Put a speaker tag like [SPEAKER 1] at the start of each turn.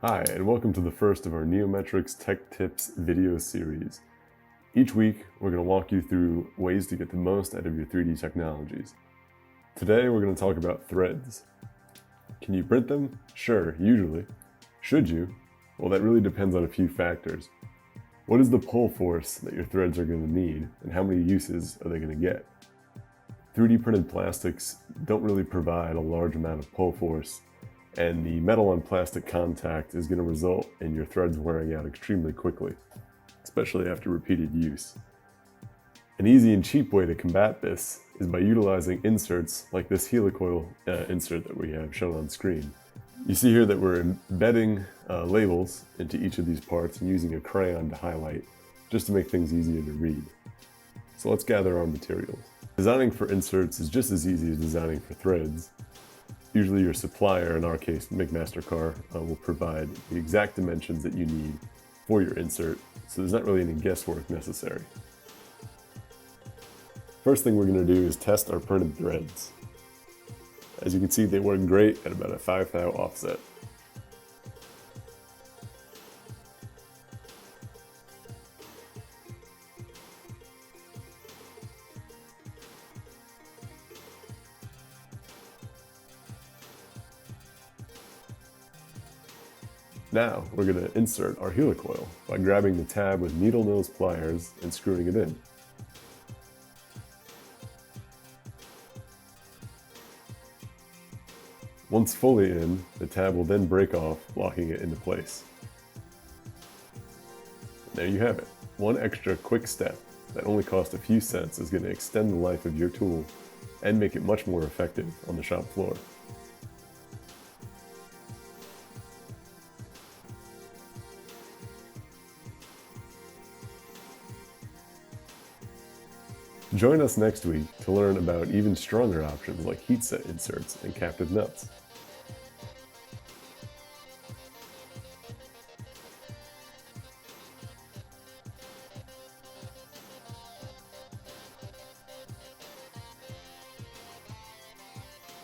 [SPEAKER 1] Hi, and welcome to the first of our Neometrics Tech Tips video series. Each week, we're going to walk you through ways to get the most out of your 3D technologies. Today, we're going to talk about threads. Can you print them? Sure, usually. Should you? Well, that really depends on a few factors. What is the pull force that your threads are going to need, and how many uses are they going to get? 3D printed plastics don't really provide a large amount of pull force, and the metal on plastic contact is going to result in your threads wearing out extremely quickly, especially after repeated use. An easy and cheap way to combat this is by utilizing inserts like this Heli-coil insert that we have shown on screen. You see here that we're embedding labels into each of these parts and using a crayon to highlight, just to make things easier to read. So let's gather our materials. Designing for inserts is just as easy as designing for threads. Usually your supplier, in our case McMaster-Carr, will provide the exact dimensions that you need for your insert, so there's not really any guesswork necessary. First thing we're going to do is test our printed threads. As you can see, they work great at about a 5 thou offset. Now, we're going to insert our helicoil by grabbing the tab with needle nose pliers and screwing it in. Once fully in, the tab will then break off, locking it into place. There you have it. One extra quick step that only costs a few cents is going to extend the life of your tool and make it much more effective on the shop floor. Join us next week to learn about even stronger options like heat set inserts and captive nuts.